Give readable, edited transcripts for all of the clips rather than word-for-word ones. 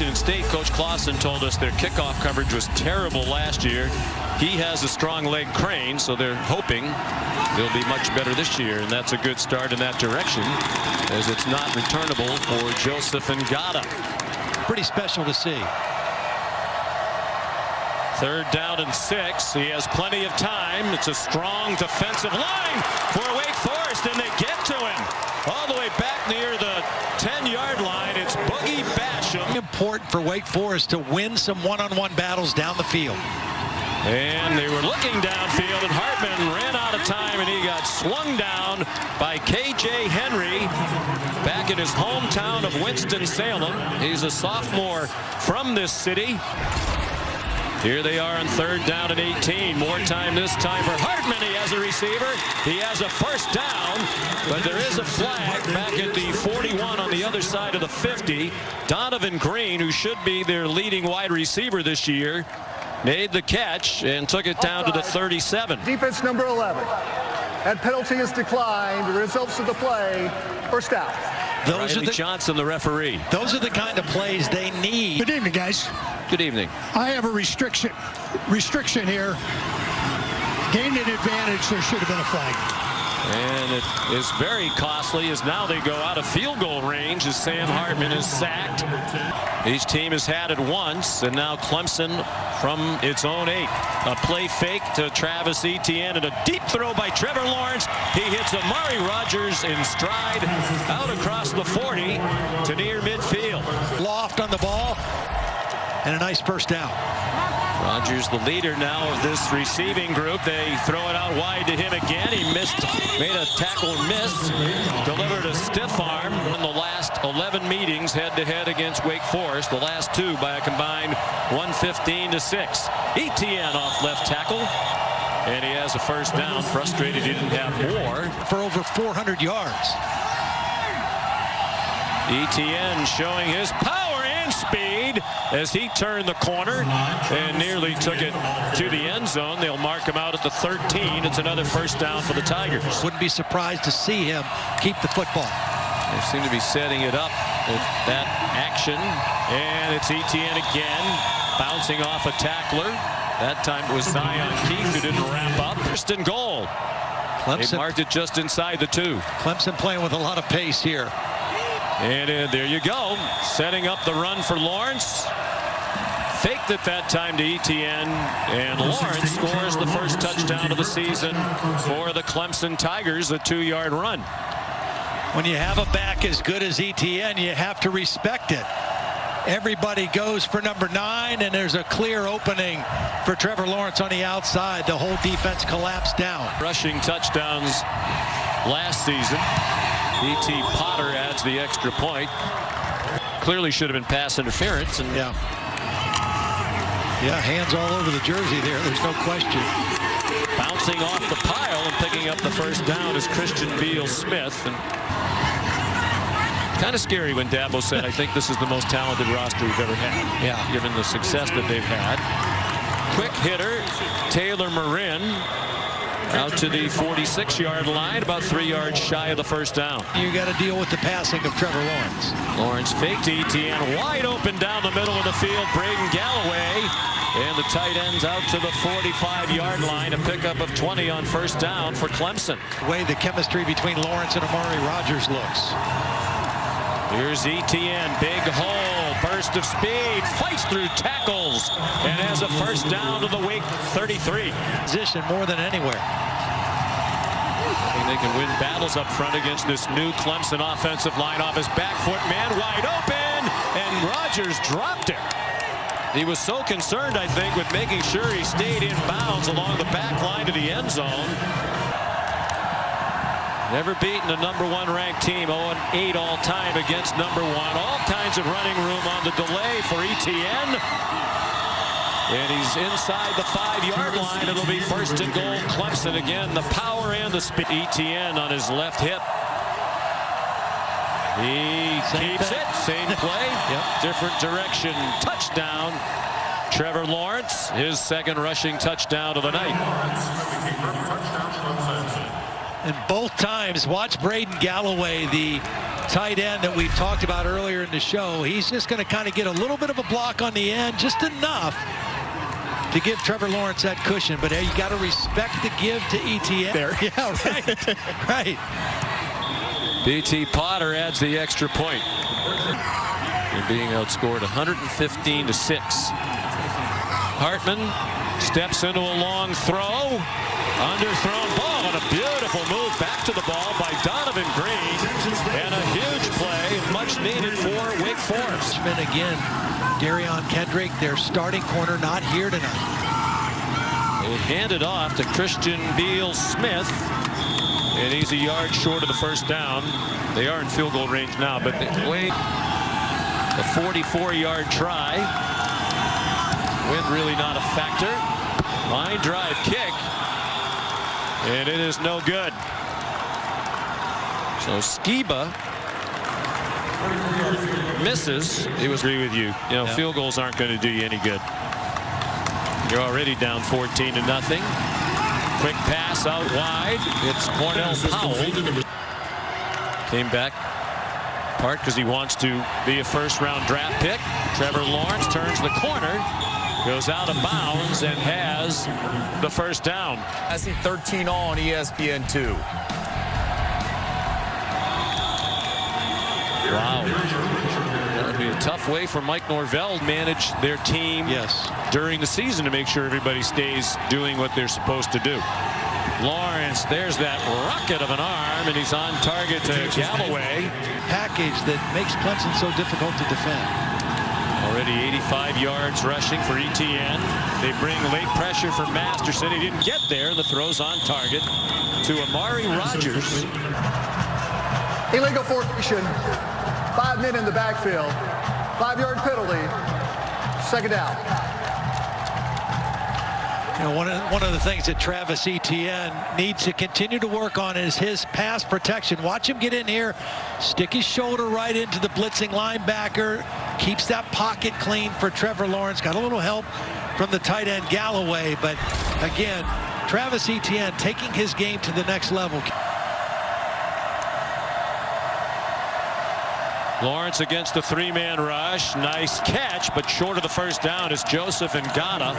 Washington State, Coach Clausen told us their kickoff coverage was terrible last year. He has a strong leg crane, so they're hoping they'll be much better this year, and that's a good start in that direction, as it's not returnable for Joseph Ngata. Pretty special to see. 3rd down and 6. He has plenty of time. It's a strong defensive line for Wake Forest, and they get to him all the way back near the 10-yard line. It's Boogie Basham. Important for Wake Forest to win some one-on-one battles down the field. And they were looking downfield, and Hartman ran out of time, and he got swung down by K.J. Henry back in his hometown of Winston-Salem. He's a sophomore from this city. Here they are on 3rd down and 18. More time this time for Hartman. He has a receiver. He has a 1st down, but there is a flag back at the 41 on the other side of the 50. Donovan Green, who should be their leading wide receiver this year, made the catch and took it down to the 37. Defense number 11. That penalty is declined. The results of the play, 1st down. Riley Johnson, the referee. Those are the kind of plays they need. Good evening, guys. Good evening. I have a restriction here. Gained an advantage. There should have been a flag. And it is very costly, as now they go out of field goal range as Sam Hartman is sacked. Each team has had it once, and now Clemson from its own 8. A play fake to Travis Etienne, and a deep throw by Trevor Lawrence. He hits Amari Rogers in stride out across the 40 to near midfield. Loft on the ball, and a nice 1st down. Rogers, the leader now of this receiving group. They throw it out wide to him again. He missed, made a tackle miss, delivered a stiff arm in the last 11 meetings head-to-head against Wake Forest. The last 2 by a combined 115-6. Etienne off left tackle, and he has a 1st down. Frustrated he didn't have more. For over 400 yards. Etienne showing his power and speed as he turned the corner and nearly took it to the end zone. They'll mark him out at the 13. It's another 1st down for the Tigers. Wouldn't be surprised to see him keep the football. They seem to be setting it up with that action, and it's Etienne again, bouncing off a tackler. That time it was Zion Keefe who didn't wrap up. 1st and goal. Clemson, they marked it just inside the 2. Clemson playing with a lot of pace here. And there you go, setting up the run for Lawrence. Faked it that time to Etienne, and Lawrence scores the 1st touchdown of the season for the Clemson Tigers, a 2-yard run. When you have a back as good as Etienne, you have to respect it. Everybody goes for number 9, and there's a clear opening for Trevor Lawrence on the outside. The whole defense collapsed down. Rushing touchdowns last season. E.T. Potter adds the extra point. Clearly should have been pass interference. And yeah, hands all over the jersey there. There's no question. Bouncing off the pile and picking up the 1st down is Christian Beal-Smith. And kind of scary when Dabo said, I think this is the most talented roster we've ever had. Yeah. Given the success that they've had. Quick hitter, Taylor Marin. Out to the 46-yard line, about 3 yards shy of the 1st down. You got to deal with the passing of Trevor Lawrence. Lawrence faked Etienne, wide open down the middle of the field. Braden Galloway, and the tight ends out to the 45-yard line. A pickup of 20 on 1st down for Clemson. The way the chemistry between Lawrence and Amari Rogers looks. Here's Etienne, big hole, burst of speed, fights through tackles, and has a 1st down to the Wake 33. Position more than anywhere. I mean, they can win battles up front against this new Clemson offensive line. Off his back foot, man wide open, and Rogers dropped it. He was so concerned, I think, with making sure he stayed in bounds along the back line to the end zone. Never beaten a number 1 ranked team, 0-8 all time against number 1. All kinds of running room on the delay for Etienne. And he's inside the 5-yard line. It'll be 1st and goal. Clemson again, the power and the speed. Etienne on his left hip. He keeps it. Same play. Yep. Different direction. Touchdown. Trevor Lawrence, his 2nd rushing touchdown of the night. And both times, watch Braden Galloway, the tight end that we talked about earlier in the show. He's just going to kind of get a little bit of a block on the end, just enough to give Trevor Lawrence that cushion. But hey, you got to respect the give to Etienne. There. Yeah, right. Right. BT Potter adds the extra point. They're being outscored 115-6. Hartman steps into a long throw. Underthrown ball and a beautiful move back to the ball by Donovan Green. And a huge play, much needed for Wake Forest. Again, Darion Kendrick, their starting corner, not here tonight. They hand it off to Christian Beal-Smith. And he's a yard short of the first down. They are in field goal range now, but they wait. A 44-yard try. Wind really not a factor. Line drive kick. And it is no good. So Skiba misses. He was agree with you. You know, field goals aren't going to do you any good. You're already down 14-0. Quick pass out wide. It's Cornell Powell. Came back part because he wants to be a first-round draft pick. Trevor Lawrence turns the corner, goes out of bounds, and has the first down. Passing 13 all on ESPN2. Wow. That'll be a tough way for Mike Norvell to manage their team during the season to make sure everybody stays doing what they're supposed to do. Lawrence, there's that rocket of an arm, and he's on target to Galloway. Package that makes Clemson so difficult to defend. Already 85 yards rushing for Etienne. They bring late pressure for Masterson. He didn't get there. The throw's on target to Amari Rogers. Illegal formation. 5 men in the backfield. 5-yard penalty. Second down. You know, one of the things that Travis Etienne needs to continue to work on is his pass protection. Watch him get in here, stick his shoulder right into the blitzing linebacker, keeps that pocket clean for Trevor Lawrence. Got a little help from the tight end Galloway, but again, Travis Etienne taking his game to the next level. Lawrence against the 3-man rush. Nice catch, but short of the first down is Joseph Ngata.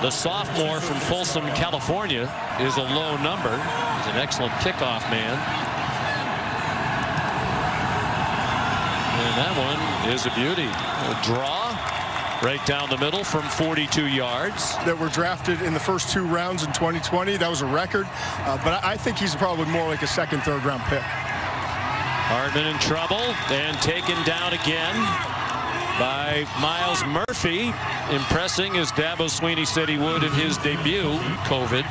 The sophomore from Folsom, California, is a low number. He's an excellent kickoff man. And that one is a beauty. A draw right down the middle from 42 yards. That were drafted in the first 2 rounds in 2020. That was a record. But I think he's probably more like a second, third round pick. Hartman in trouble and taken down again by Miles Murphy, impressing as Dabo Swinney said he would in his debut. COVID.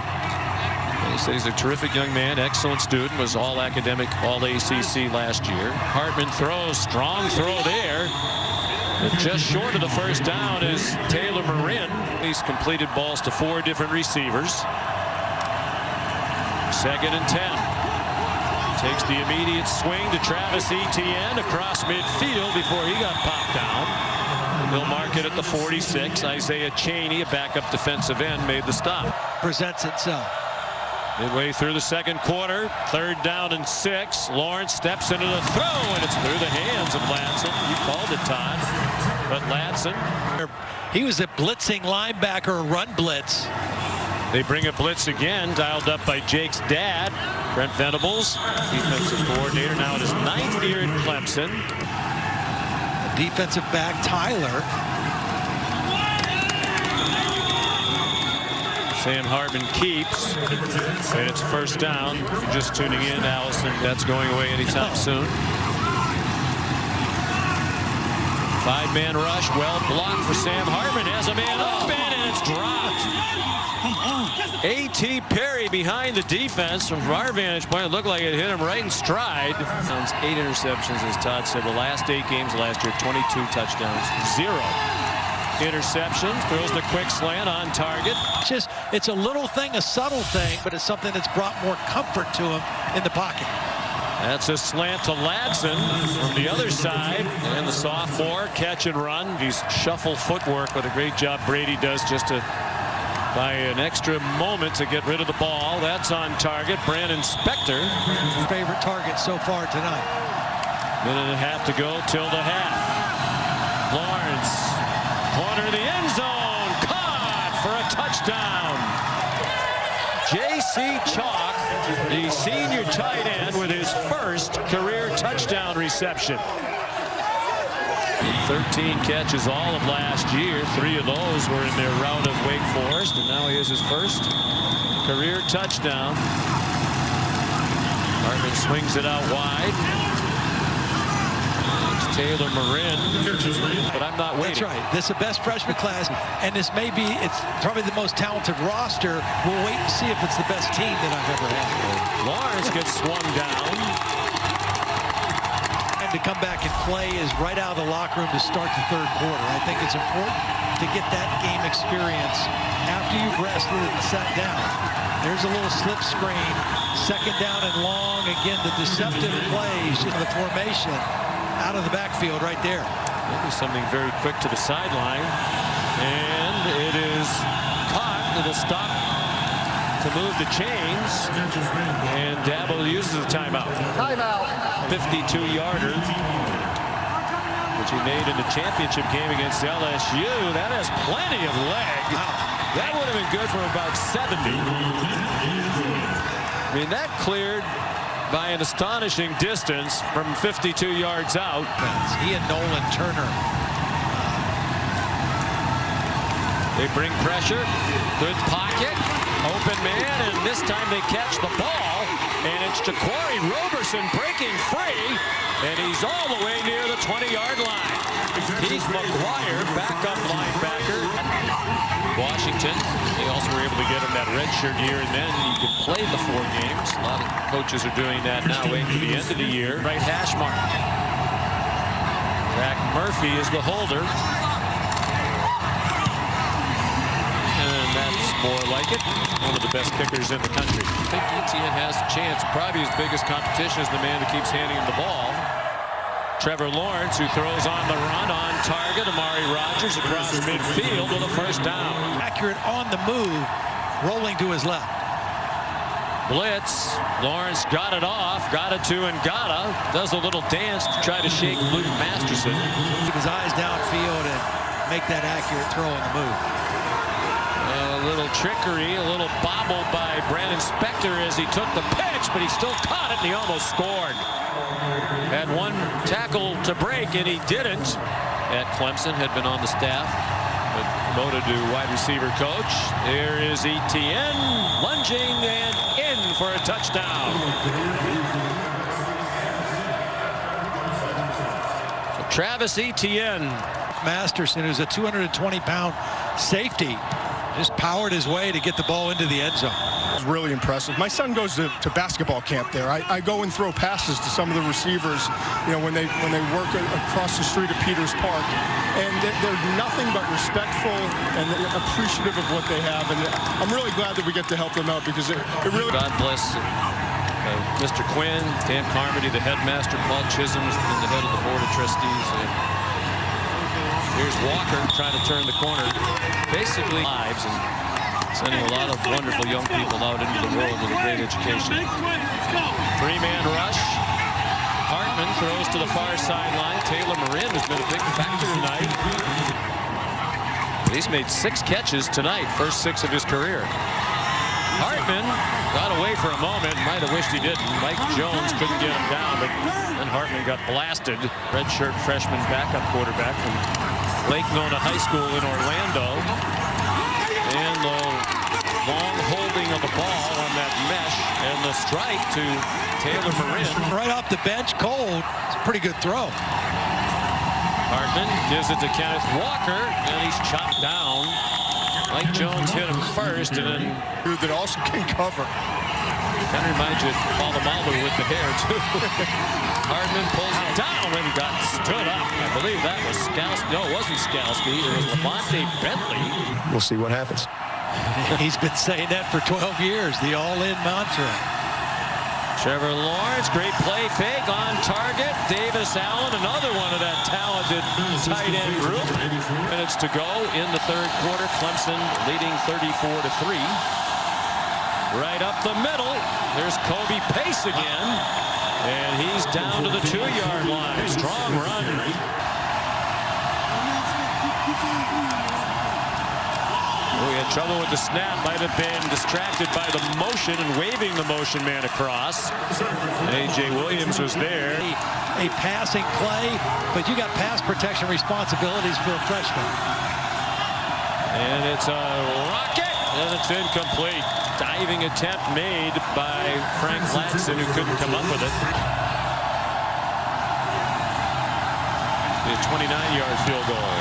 He said he's a terrific young man, excellent student, was all academic, all ACC last year. Hartman throws, strong throw there. But just short of the first down is Taylor Marin. He's completed balls to 4 different receivers. 2nd and 10. Takes the immediate swing to Travis Etienne across midfield before he got popped down. They'll mark it at the 46. Isaiah Chaney, a backup defensive end, made the stop. Presents itself. Midway through the second quarter, 3rd down and 6. Lawrence steps into the throw, and it's through the hands of Ladson. You called it, Todd. But Ladson. He was a blitzing linebacker, a run blitz. They bring a blitz again, dialed up by Jake's dad, Brent Venables, defensive coordinator, now at his 9th year in Clemson. Defensive back Tyler. Sam Hartman keeps, and it's first down. If you're just tuning in, Allison, that's going away anytime soon. 5-man rush, well blocked for Sam Hartman. Has a man open, and it's dropped. A.T. Perry behind the defense. From our vantage point, it looked like it hit him right in stride. 8 interceptions, as Todd said. The last 8 games last year, 22 touchdowns, 0 interceptions. Throws the quick slant on target. It's a little thing, a subtle thing, but it's something that's brought more comfort to him in the pocket. That's a slant to Ladson from the other side, and the sophomore catch and run. He's shuffle footwork, but a great job Brady does just to by an extra moment to get rid of the ball. That's on target. Brandon Spector. Favorite target so far tonight. Minute and a half to go till the half. Lawrence, corner of the end zone, caught for a touchdown. J.C. Chalk, the senior tight end, with his first career touchdown reception. 13 catches all of last year. 3 of those were in their round of Wake Forest, and now he has his first career touchdown. Hartman swings it out wide. It's Taylor Marin, but I'm not waiting. That's right. This is the best freshman class, and this may be, it's probably the most talented roster. We'll wait and see if it's the best team that I've ever had. Lawrence gets swung down. To come back and play is right out of the locker room to start the third quarter. I think it's important to get that game experience after you've rested and sat down. There's a little slip screen, second down and long. Again, the deceptive plays in the formation out of the backfield right there. Maybe something very quick to the sideline, and it is caught. It'll stop to move the chains, and Dabo uses a timeout. Timeout. 52-yarder, which he made in the championship game against LSU. That has plenty of leg. That would have been good from about 70. I mean, that cleared by an astonishing distance from 52 yards out. He and Nolan Turner. They bring pressure. Good pocket. Open man, and this time they catch the ball, and it's Jaquari Roberson breaking free, and he's all the way near the 20-yard line. Heath McGuire, backup linebacker. Washington, they also were able to get him that redshirt year, and then he could play the 4 games. A lot of coaches are doing that now, waiting to the end of the year. Right hash mark. Zach Murphy is the holder. That's more like it. One of the best kickers in the country. I think Etienne has a chance. Probably his biggest competition is the man who keeps handing him the ball. Trevor Lawrence, who throws on the run, on target. Amari Rodgers across midfield with a first down. Accurate on the move, rolling to his left. Blitz. Lawrence got it off, got it to Ngata. Does a little dance to try to shake Luke Masterson. Keep his eyes downfield and make that accurate throw on the move. A little trickery, a little bobble by Brandon Spector as he took the pitch, but he still caught it and he almost scored. Had one tackle to break and he didn't. At Clemson, had been on the staff, but promoted to wide receiver coach. There is Etienne lunging and in for a touchdown. So Travis Etienne. Masterson, who's a 220-pound safety, just powered his way to get the ball into the end zone. It was really impressive. My son goes to basketball camp there. I go and throw passes to some of the receivers, you know, when they work across the street at Peters Park, and they're nothing but respectful and appreciative of what they have. And I'm really glad that we get to help them out, because it really. God bless Mr. Quinn, Dan Carmody, the headmaster, Paul Chisholm's been the head of the board of trustees. Here's Walker trying to turn the corner. Basically lives and sending a lot of wonderful young people out into the world with a great education. 3-man rush. Hartman throws to the far sideline. Taylor Marin has been a big factor tonight. He's made 6 catches tonight, first 6 of his career. Hartman got away for a moment, might have wished he didn't. Mike Jones couldn't get him down, but then Hartman got blasted. Redshirt freshman backup quarterback from Lake Nona High School in Orlando. And the long holding of the ball on that mesh, and the strike to Taylor Marin. Right off the bench, cold. It's a pretty good throw. Hartman gives it to Kenneth Walker, and he's chopped down. Mike Jones hit him first, and then Dude that also can cover. That reminds you of Polamalu with the hair, too. Hartman pulls it down and got stood up. I believe that was Skalski. No, it wasn't Skalski. It was Levante Bentley. We'll see what happens. He's been saying that for 12 years, the all-in mantra. Trevor Lawrence, great play fake on target. Davis Allen, another one of that talented tight end group. Minutes to go in the third quarter. Clemson leading 34-3. Right up the middle. There's Kobe Pace again. And he's down to the 2-yard line. Strong run. We had trouble with the snap. Might have been distracted by the motion and waving the motion man across. A.J. Williams was there. A passing play, but you got pass protection responsibilities for a freshman. And it's a rocket, and it's incomplete. Diving attempt made by Frank Latson, who couldn't come up with it. The 29-yard field goal.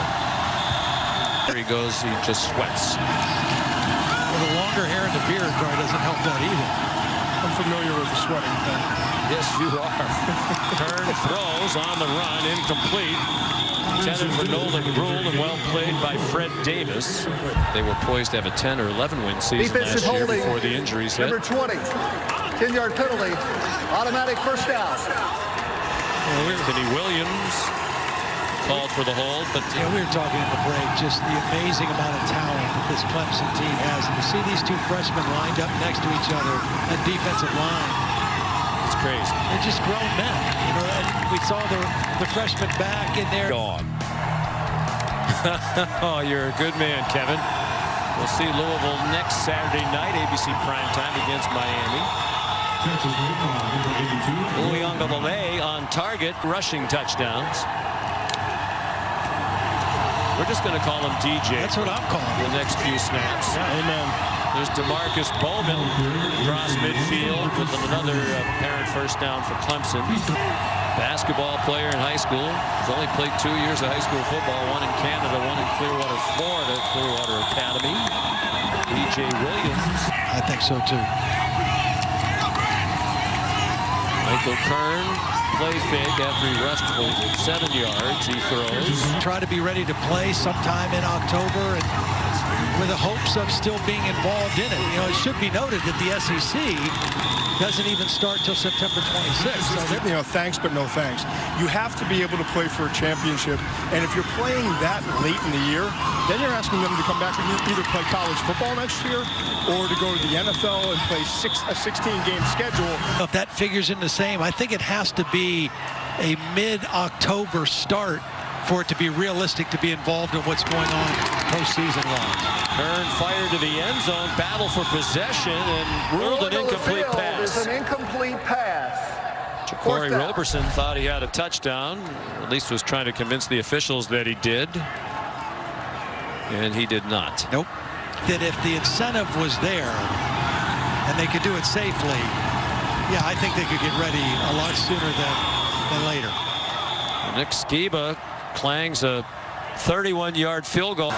There he goes, he just sweats. Well, the longer hair in the beard probably doesn't help that either. I'm familiar with the sweating thing. Yes, you are. Turn throws on the run, incomplete. Intended for Nolan Rule and well played by Fred Davis. They were poised to have a 10 or 11 win season Defensive last year holding. before the injuries hit. Number 20, 10-yard penalty, automatic first down. Anthony Williams called for the hold, but Yeah, we were talking in the break, just the amazing amount of talent that this Clemson team has. And to see these two freshmen lined up next to each other, that defensive line, it's crazy. they're just grown men. You know, and we saw the freshman back in there. Gone. Oh, you're a good man, Kevin. We'll see Louisville next Saturday night, ABC primetime against Miami. Uyunglele on target, rushing touchdowns. We're just going to call him DJ. That's what I'm calling The next few snaps. Amen. There's DeMarcus Bowman across midfield with another apparent first down for Clemson. Basketball player in high school. He's only played 2 years of high school football, one in Canada, one in Clearwater, Florida, Clearwater Academy. E.J. Williams. I think so too. Michael Kern, play fake after he rushed for 7 yards. He throws. Try to be ready to play sometime in October, and with the hopes of still being involved in it. You know, it should be noted that the SEC doesn't even start till September 26th. So You know, thanks but no thanks. You have to be able to play for a championship, and if you're playing that late in the year, then you're asking them to come back and either play college football next year or to go to the NFL and play a 16-game schedule. if that figures in the same, I think it has to be a mid-October start for it to be realistic to be involved in what's going on postseason-wise. Kern fired to the end zone, battle for possession, and ruled an incomplete pass. It's an incomplete pass. Corey Roberson thought he had a touchdown, at least was trying to convince the officials that he did, and he did not. Nope. That if the incentive was there and they could do it safely, yeah, I think they could get ready a lot sooner than later. Nick Skiba clangs a 31-yard field goal.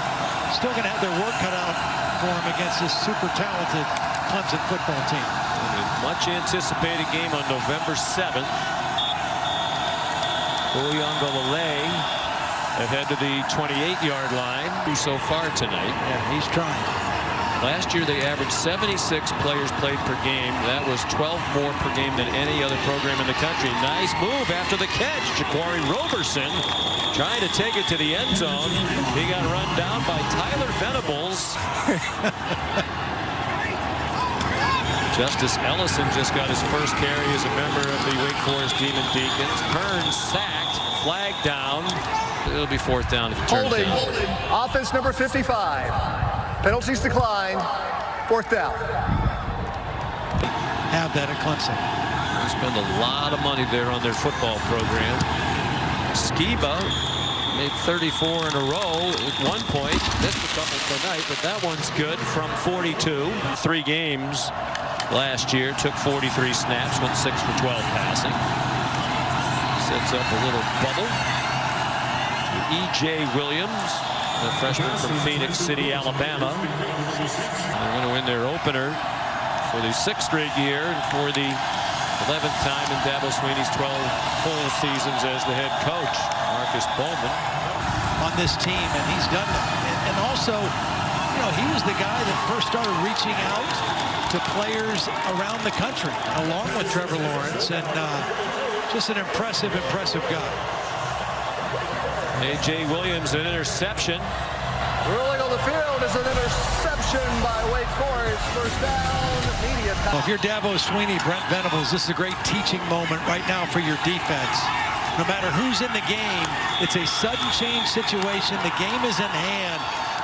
Still going to have their work cut out for them against this super talented Clemson football team. Much anticipated game on November 7th. Uyunglele ahead to the 28-yard line so far tonight. Yeah, he's trying. Last year they averaged 76 players played per game. That was 12 more per game than any other program in the country. Nice move after the catch. Corey Roberson trying to take it to the end zone. He got run down by Tyler Venables. Justice Ellison just got his first carry as a member of the Wake Forest Demon Deacons. Kern sacked, flag down. It'll be 4th down if it turns Holding. down. Offense number 55. Penalties declined. 4th down. Have that at Clemson. They spend a lot of money there on their football program. Skiba made 34 in a row at one point. Missed a couple tonight, but that one's good from 42. 3 games last year. Took 43 snaps, went 6 for 12 passing. Sets up a little bubble. E.J. Williams, the freshman from Phoenix City, Alabama. They're going to win their opener for the 6th straight year and for the 11th time in Dabo Swinney's 12 full seasons as the head coach. Marcus Bowman On this team, and he's done that. And also, you know, he was the guy that first started reaching out to players around the country, along with Trevor Lawrence, and just an impressive guy. A.J. Williams, an interception. Ruling on the field is an interception. completion by Wake Forest. First down, media Well, pass. if you're Dabo Swinney, Brent Venables, this is a great teaching moment right now for your defense. No matter who's in the game, it's a sudden change situation. The game is in hand.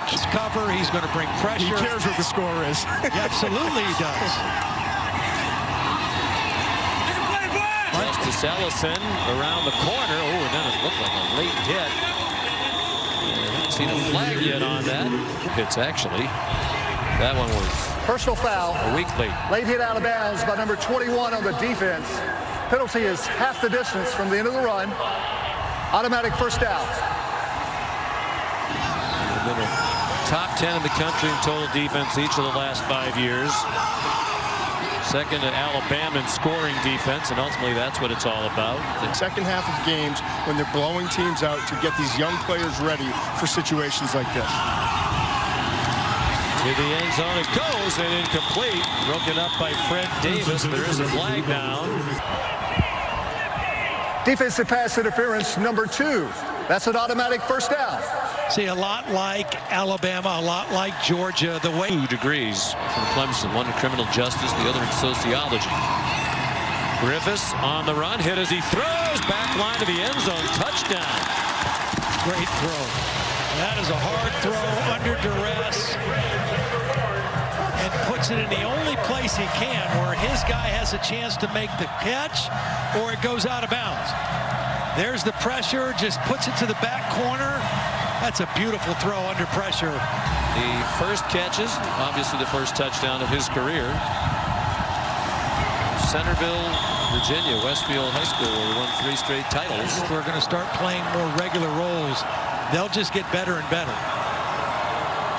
His cover, he's going to bring pressure. He cares what the score is. Yeah, absolutely he does. Justice Ellison around the corner. Oh, and then it looked like a late hit. I haven't seen a flag yet on that. It's actually, that one was Personal foul. a week late. Late hit out of bounds by number 21 on the defense. Penalty is half the distance from the end of the run. Automatic first down. They've been a top 10 in the country in total defense each of the last 5 years. Second to Alabama in scoring defense, and ultimately that's what it's all about. The second half of games when they're blowing teams out to get these young players ready for situations like this. To the end zone it goes, and incomplete. Broken up by Fred Davis. There is a flag down. Defensive pass interference number 2. That's an automatic first down. See, a lot like Alabama, a lot like Georgia, the way 2 degrees from Clemson. One in criminal justice, the other in sociology. Griffiths on the run, hit as he throws. Back line to the end zone. Touchdown. great throw. That is a hard throw under duress. And puts it in the only place he can where his guy has a chance to make the catch or it goes out of bounds. There's the pressure, just puts it to the back corner. That's a beautiful throw under pressure. The first catches, obviously the first touchdown of his career. Centerville, Virginia, Westfield High School, where he won 3 straight titles. We're going to start playing more regular roles. They'll just get better and better.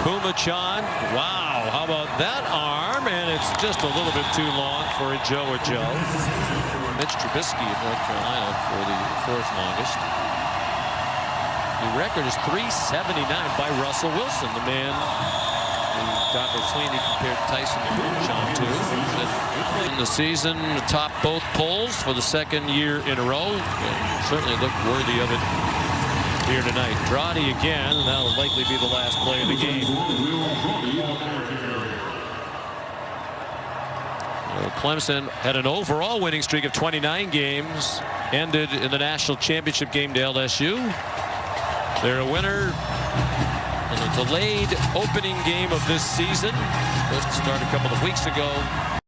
Pumachan, wow, how about that arm? And it's just a little bit too long for a Joe or Joe. Mitch Trubisky of North Carolina for the 4th longest. The record is 379 by Russell Wilson, the man who Dr. Sweeney compared Tyson Pumachan to. In the season, topped both polls for the 2nd year in a row. And certainly looked worthy of it here tonight. Drawdy again, and that'll likely be the last play of the game. Clemson had an overall winning streak of 29 games, ended in the national championship game to LSU. They're a winner in a delayed opening game of this season. Supposed to start a couple of weeks ago.